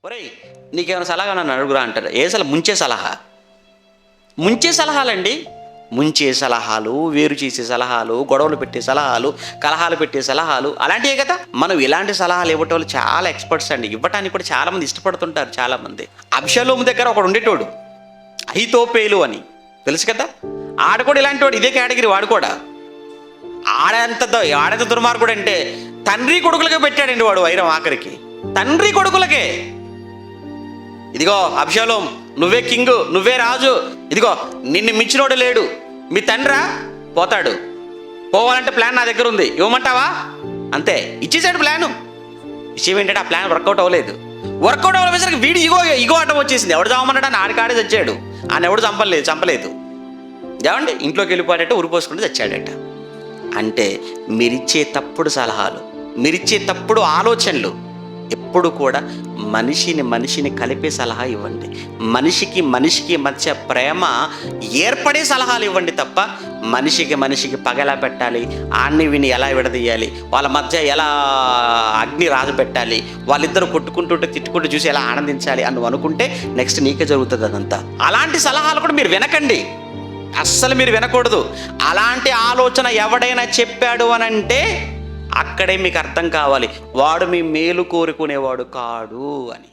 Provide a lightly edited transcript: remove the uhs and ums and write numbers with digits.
ఒరేయ్, నీకేమైనా సలహా నన్ను అడుగురా అంటారు. ఏ సలహా? ముంచే సలహా. ముంచే సలహాలండి. ముంచే సలహాలు, వేరు చేసే సలహాలు, గొడవలు పెట్టే సలహాలు, కలహాలు పెట్టే సలహాలు అలాంటివే కదా. మనం ఇలాంటి సలహాలు ఇవ్వటం వాళ్ళు చాలా ఎక్స్పర్ట్స్ అండి. ఇవ్వటానికి కూడా చాలామంది ఇష్టపడుతుంటారు. చాలామంది అబ్షలోము దగ్గర ఒకడు ఉండేటోడు, అహీతోపేలు అని తెలుసు కదా. ఆడ కూడా ఇలాంటి వాడు, ఇదే కేటగిరీ వాడు కూడా. ఆడెంత దుర్మార్గుడు అంటే తండ్రి కొడుకులకే పెట్టాడండి వాడు వైరం. ఆఖరికి తండ్రి కొడుకులకే. ఇదిగో అబ్షలోం, నువ్వే కింగు, నువ్వే రాజు, ఇదిగో నిన్ను మించినోడు లేడు, మీ తండ్రా పోతాడు, పోవాలంటే ప్లాన్ నా దగ్గర ఉంది, ఇవ్వమంటావా? అంతే, ఇచ్చేసాడు ప్లాను. విషయం ఏంటంటే ఆ ప్లాన్ వర్కౌట్ అవ్వలేదు. వర్కౌట్ అవ్వలేసరికి వీడి ఇగో ఆటం వచ్చేసింది. ఎవడు చంపమన్నాడు అని ఆడికాడే చచ్చాడు. ఆయన ఎవడు చంపలేదు. ఏమండి, ఇంట్లోకి వెళ్ళిపోయాడట, ఉరిపోసుకుంటూ చచ్చాడట. అంటే మీరిచ్చే తప్పుడు సలహాలు, మీరిచ్చే తప్పుడు ఆలోచనలు ఎప్పుడు కూడా మనిషిని కలిపే సలహా ఇవ్వండి. మనిషికి మధ్య ప్రేమ ఏర్పడే సలహాలు ఇవ్వండి తప్ప మనిషికి పగలా పెట్టాలి, ఆన్ని విని ఎలా విడదీయాలి, వాళ్ళ మధ్య ఎలా అగ్ని రాజు పెట్టాలి, వాళ్ళిద్దరూ కొట్టుకుంటుంటే తిట్టుకుంటూ చూసి ఎలా ఆనందించాలి అని నువ్వు అనుకుంటే నెక్స్ట్ నీకే జరుగుతుంది అదంతా. అలాంటి సలహాలు కూడా మీరు వినకండి, అస్సలు మీరు వినకూడదు. అలాంటి ఆలోచన ఎవడైనా చెప్పాడు అని అంటే అక్కడే మీకు అర్థం కావాలి, వాడు మీ మేలు కోరుకునేవాడు కాడు అని.